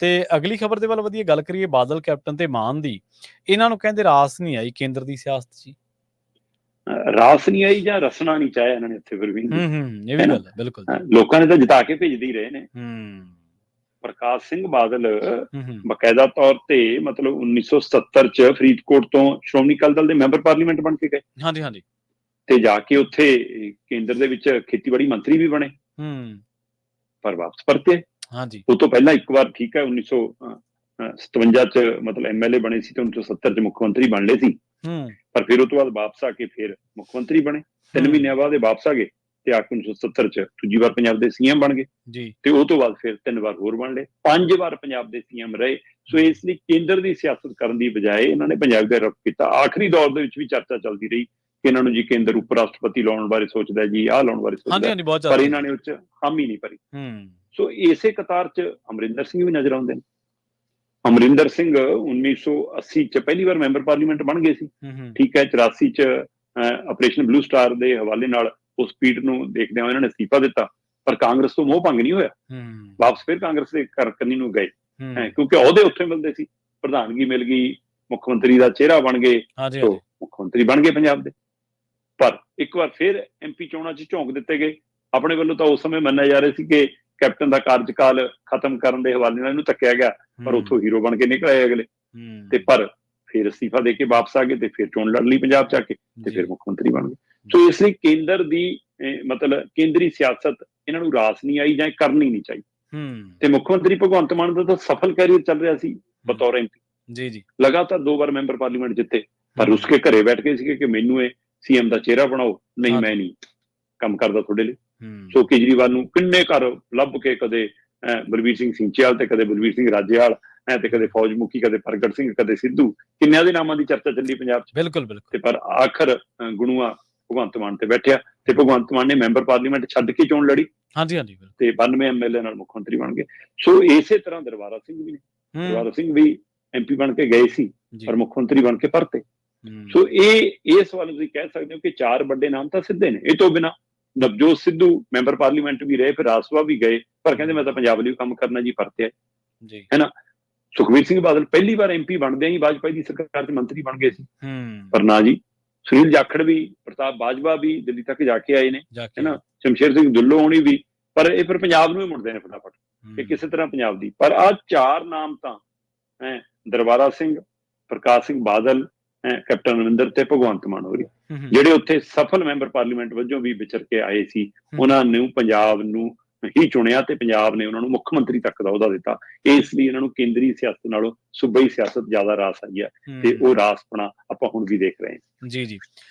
ਤੇ ਅਗਲੀ ਖਬਰ ਦੇ ਵੱਲ ਵਧੀਆ ਗੱਲ ਕਰੀਏ, ਬਾਦਲ, ਕੈਪਟਨ ਤੇ ਮਾਨ ਦੀ। ਇਹਨਾਂ ਨੂੰ ਕਹਿੰਦੇ ਰਾਸ ਨਹੀਂ ਆਈ ਕੇਂਦਰ ਦੀ ਸਿਆਸਤ 'ਚ ਜੀ। ਰਾਸ ਨਹੀਂ ਆਈ ਜਾਂ ਰਸਣਾ ਨਹੀਂ ਚਾਹਿਆ ਇਹਨਾਂ ਨੇ ਇੱਥੇ ਗੁਰਵੀਰ ਜੀ, ਇਹ ਵੀ ਗੱਲ ਹੈ, ਬਿਲਕੁਲ। ਲੋਕਾਂ ਨੇ ਤਾਂ ਜਿਤਾ ਕੇ ਭੇਜਦੇ ਹੀ ਰਹੇ ਨੇ। ਹੂੰ ਪ੍ਰਕਾਸ਼ ਸਿੰਘ ਬਾਦਲ ਬਕਾਇਦਾ ਤੌਰ ਤੇ ਮਤਲਬ 1970 ਚ ਫਰੀਦਕੋਟ ਤੋਂ ਸ਼੍ਰੋਮਣੀ ਅਕਾਲੀ ਦਲ ਦੇ ਮੈਂਬਰ ਪਾਰਲੀਮੈਂਟ ਬਣ ਕੇ ਗਏ। ਹਾਂਜੀ ਹਾਂਜੀ। ਤੇ ਜਾ ਕੇ ਉੱਥੇ ਕੇਂਦਰ ਦੇ ਵਿੱਚ ਖੇਤੀਬਾੜੀ ਮੰਤਰੀ ਵੀ ਬਣੇ, ਪਰ ਵਾਪਸ ਪਰਤੇ। ਹਾਂਜੀ, ਉਹ ਤੋਂ ਪਹਿਲਾਂ ਇੱਕ ਵਾਰ ਠੀਕ ਹੈ 1957 ਚ ਮਤਲਬ ਐਮਐਲਏ ਬਣੇ ਸੀ ਤੇ 1970 ਚ ਮੁੱਖ ਮੰਤਰੀ ਬਣ ਲਏ ਸੀ, ਪਰ ਫਿਰ ਉਹ ਤੋਂ ਬਾਅਦ ਵਾਪਸ ਆ ਕੇ ਫਿਰ ਮੁੱਖ ਮੰਤਰੀ ਬਣੇ। 3 ਮਹੀਨਿਆਂ ਬਾਅਦ ਇਹ ਵਾਪਸ ਆ ਗਏ ਤੇ ਆ ਕੇ 1970 ਚ ਦੂਜੀ ਵਾਰ ਪੰਜਾਬ ਦੇ ਸੀਐਮ ਬਣ ਗਏ ਜੀ। ਤੇ ਉਹ ਤੋਂ ਬਾਅਦ ਫਿਰ 3 ਵਾਰ ਹੋਰ ਬਣ ਲਏ, 5 ਵਾਰ ਪੰਜਾਬ ਦੇ ਸੀਐਮ ਰਹੇ। ਸੋ ਇਸ ਲਈ ਕੇਂਦਰ ਦੀ ਸਿਆਸਤ ਕਰਨ ਦੀ ਬਜਾਏ ਇਹਨਾਂ ਨੇ ਪੰਜਾਬ ਦਾ ਰੁਖ ਕੀਤਾ। ਆਖਰੀ ਦੌਰ ਦੇ ਵਿੱਚ ਵੀ ਚਰਚਾ ਚੱਲਦੀ ਰਹੀ ਕਿ ਇਹਨਾਂ ਨੂੰ ਜੀ ਕੇਂਦਰ ਉਪ ਰਾਸ਼ਟਰਪਤੀ ਲਾਉਣ ਬਾਰੇ ਸੋਚਦਾ, ਜੀ ਆਹ ਲਾਉਣ ਬਾਰੇ ਸੋਚਦਾ, ਪਰ ਇਹਨਾਂ ਨੇ ਉਹ 'ਚ ਹਾਮੀ ਨਹੀਂ ਭਰੀ। ਸੋ ਇਸੇ ਕਤਾਰ 'ਚ ਅਮਰਿੰਦਰ ਸਿੰਘ ਵੀ ਨਜ਼ਰ ਆਉਂਦੇ ਨੇ। ਅਮਰਿੰਦਰ ਸਿੰਘ 1980 ਚ ਪਹਿਲੀ ਵਾਰ ਮੈਂਬਰ ਪਾਰਲੀਮੈਂਟ ਬਣ ਗਏ ਸੀ, ਠੀਕ ਹੈ। 84 ਚ ਆਪਰੇਸ਼ਨ ਬਲੂ ਸਟਾਰ ਦੇ ਹਵਾਲੇ ਨਾਲ ਉਸ ਸਪੀਡ ਨੂੰ ਦੇਖਦੇ ਹੋਏ ਇਹਨਾਂ ਨੇ ਅਸਤੀਫਾ ਦਿੱਤਾ, ਪਰ ਕਾਂਗਰਸ ਤੋਂ ਮੋਹ ਭੰਗ ਨਹੀਂ ਹੋਇਆ। ਵਾਪਸ ਫਿਰ ਕਾਂਗਰਸ ਦੇ ਕੰਨੀ ਨੂੰ ਗਏ, ਕਿਉਂਕਿ ਅਹੁਦੇ ਉੱਥੇ ਮਿਲਦੇ ਸੀ, ਪ੍ਰਧਾਨਗੀ ਮਿਲ ਗਈ, ਮੁੱਖ ਮੰਤਰੀ ਦਾ ਚਿਹਰਾ ਬਣ ਗਏ, ਮੁੱਖ ਮੰਤਰੀ ਬਣ ਗਏ ਪੰਜਾਬ ਦੇ। ਪਰ ਇੱਕ ਵਾਰ ਫਿਰ ਐਮਪੀ ਚੋਣਾਂ 'ਚ ਝੋਂਕ ਦਿੱਤੇ ਗਏ। ਆਪਣੇ ਵੱਲੋਂ ਤਾਂ ਉਸ ਸਮੇਂ ਮੰਨੇ ਜਾ ਰਹੇ ਸੀ ਕਿ ਕੈਪਟਨ ਦਾ ਕਾਰਜਕਾਲ ਖਤਮ ਕਰਨ ਦੇ ਹਵਾਲੇ ਨਾਲ ਇਹਨੂੰ ਧੱਕਿਆ ਗਿਆ, ਪਰ ਉੱਥੋਂ ਹੀਰੋ ਬਣ ਕੇ ਨਿਕਲ ਆਏ ਅਗਲੇ। ਤੇ ਪਰ ਫਿਰ ਅਸਤੀਫਾ ਦੇ ਕੇ ਵਾਪਸ ਆ ਗਏ ਤੇ ਫਿਰ ਚੋਣ ਲੜ ਲਈ ਪੰਜਾਬ 'ਚ ਆ ਕੇ ਤੇ ਫਿਰ ਮੁੱਖ ਮੰਤਰੀ ਬਣ ਗਏ। ਸੋ ਇਸ ਲਈ ਕੇਂਦਰ ਦੀ ਮਤਲਬ ਕੇਂਦਰੀ ਸਿਆਸਤ ਇਹਨਾਂ ਨੂੰ ਰਾਸ ਨਹੀਂ ਆਈ ਜਾਂ ਕਰਨੀ ਨਹੀਂ ਚਾਹੀਦੀ। ਤੇ ਮੁੱਖ ਮੰਤਰੀ ਭਗਵੰਤ ਮਾਨ ਦਾ ਤਾਂ ਸਫਲ ਕੈਰੀਅਰ ਚੱਲ ਰਿਹਾ ਸੀ ਬਤੌਰ ਐਮਪੀ ਜੀ। ਲਗਾਤਾਰ 2 ਵਾਰ ਮੈਂਬਰ ਪਾਰਲੀਮੈਂਟ ਜਿੱਤੇ, ਪਰ ਉਸਕੇ ਘਰੇ ਬੈਠ ਕੇ ਸੀਗੇ ਕਿ ਮੈਨੂੰ ਇਹ ਸੀਐਮ ਦਾ ਚਿਹਰਾ ਬਣਾਓ, ਨਹੀਂ ਮੈਂ ਨਹੀਂ ਕੰਮ ਕਰਦਾ ਤੁਹਾਡੇ ਲਈ। ਸੋ ਕੇਜਰੀਵਾਲ ਨੂੰ ਕਿੰਨੇ ਘਰ ਲੱਭ ਕੇ, ਕਦੇ ਬਲਬੀਰ ਸਿੰਘ ਸਿੰਚਿਆਲ ਤੇ ਕਦੇ ਬਲਬੀਰ ਸਿੰਘ ਰਾਜੇਵਾਲ, ਤੇ ਕਦੇ ਫੌਜ ਮੁਖੀ, ਕਦੇ ਪ੍ਰਗਟ ਸਿੰਘ, ਕਦੇ ਸਿੱਧੂ, ਕਿੰਨਿਆਂ ਦੇ ਨਾਮਾਂ ਦੀ ਚਰਚਾ ਚੱਲੀ ਪੰਜਾਬ 'ਚ। ਬਿਲਕੁਲ ਬਿਲਕੁਲ। ਤੇ ਪਰ ਆਖਰ ਗੁਣੂਆ ਭਗਵੰਤ ਮਾਨ ਤੇ ਬੈਠਿਆ ਤੇ ਭਗਵੰਤ ਮਾਨ ਨੇ ਮੈਂਬਰ ਪਾਰਲੀਮੈਂਟ ਛੱਡ ਕੇ ਚੋਣ ਲੜੀ। ਹਾਂਜੀ ਹਾਂਜੀ। ਤੇ 92 ਐਮਐਲਏ ਨਾਲ ਮੁੱਖ ਮੰਤਰੀ ਬਣ ਗਏ। ਸੋ ਇਸੇ ਤਰ੍ਹਾਂ ਦਰਬਾਰਾ ਸਿੰਘ ਵੀ ਨੇ, ਦਰਬਾਰਾ ਸਿੰਘ ਵੀ ਐਮਪੀ ਬਣ ਕੇ ਗਏ ਸੀ, ਪਰ ਮੁੱਖ ਮੰਤਰੀ ਬਣ ਕੇ ਪਰਤੇ। ਸੋ ਇਸ ਵੱਲ ਤੁਸੀਂ ਕਹਿ ਸਕਦੇ ਹੋ ਕਿ 4 ਵੱਡੇ ਨਾਮ ਤਾਂ ਸਿੱਧੇ ਨੇ। ਇਹ ਤੋਂ ਬਿਨਾਂ ਨਵਜੋਤ ਸਿੱਧੂ ਮੈਂਬਰ ਪਾਰਲੀਮੈਂਟ ਵੀ ਰਹੇ, ਫਿਰ ਰਾਜ ਸਭਾ ਵੀ ਗਏ, ਪਰ ਕਹਿੰਦੇ ਮੈਂ ਤਾਂ ਪੰਜਾਬ ਲਈ ਕੰਮ ਕਰਨਾ ਜੀ, ਪਰਤੇ ਹੈ ਨਾ। ਸੁਖਬੀਰ ਸਿੰਘ ਬਾਦਲ ਪਹਿਲੀ ਵਾਰ ਐਮਪੀ ਬਣਦੇ ਹੀ ਵਾਜਪਾਈ ਦੀ ਸਰਕਾਰ 'ਚ ਮੰਤਰੀ ਬਣ ਗਏ ਸੀ, ਪਰ ਨਾ ਜੀ। ਸੁਨੀਲ ਜਾਖੜ ਵੀ, ਪ੍ਰਤਾਪ ਬਾਜਵਾ ਵੀ ਦਿੱਲੀ ਤੱਕ ਜਾ ਕੇ ਆਏ ਨੇ, ਹੈ ਨਾ। ਸ਼ਮਸ਼ੇਰ ਸਿੰਘ ਦੁੱਲੋ ਹੋਣੀ ਵੀ, ਪਰ ਇਹ ਫਿਰ ਪੰਜਾਬ ਨੂੰ ਹੀ ਮੁੜਦੇ ਨੇ ਫਟਾਫਟ, ਕਿ ਕਿਸੇ ਤਰ੍ਹਾਂ ਪੰਜਾਬ ਦੀ। ਪਰ ਆਹ 4 ਨਾਮ ਤਾਂ ਦਰਬਾਰਾ ਸਿੰਘ, ਪ੍ਰਕਾਸ਼ ਸਿੰਘ ਬਾਦਲ, ਕੈਪਟਨ ਅਮਰਿੰਦਰ ਤੇ ਭਗਵੰਤ ਮਾਨ ਹੋਰੀ, ਜਿਹੜੇ ਉੱਥੇ ਸਫਲ ਮੈਂਬਰ ਪਾਰਲੀਮੈਂਟ ਵਜੋਂ ਵੀ ਵਿਚਰ ਕੇ ਆਏ ਸੀ, ਉਹਨਾਂ ਨੂੰ ਪੰਜਾਬ ਨੂੰ ਹੀ ਚੁਣਿਆ ਤੇ ਪੰਜਾਬ ਨੇ ਉਹਨਾਂ ਨੂੰ ਮੁੱਖ ਮੰਤਰੀ ਤੱਕ ਦਾ ਅਹੁਦਾ ਦਿੱਤਾ। ਇਸ ਲਈ ਇਹਨਾਂ ਨੂੰ ਕੇਂਦਰੀ ਸਿਆਸਤ ਨਾਲੋਂ ਸੂਬਾਈ ਸਿਆਸਤ ਜ਼ਿਆਦਾ ਰਾਸ ਆਈ ਹੈ, ਤੇ ਉਹ ਰਾਸਪਣਾ ਆਪਾਂ ਹੁਣ ਵੀ ਦੇਖ ਰਹੇ ਹਾਂ। ਜੀ ਜੀ।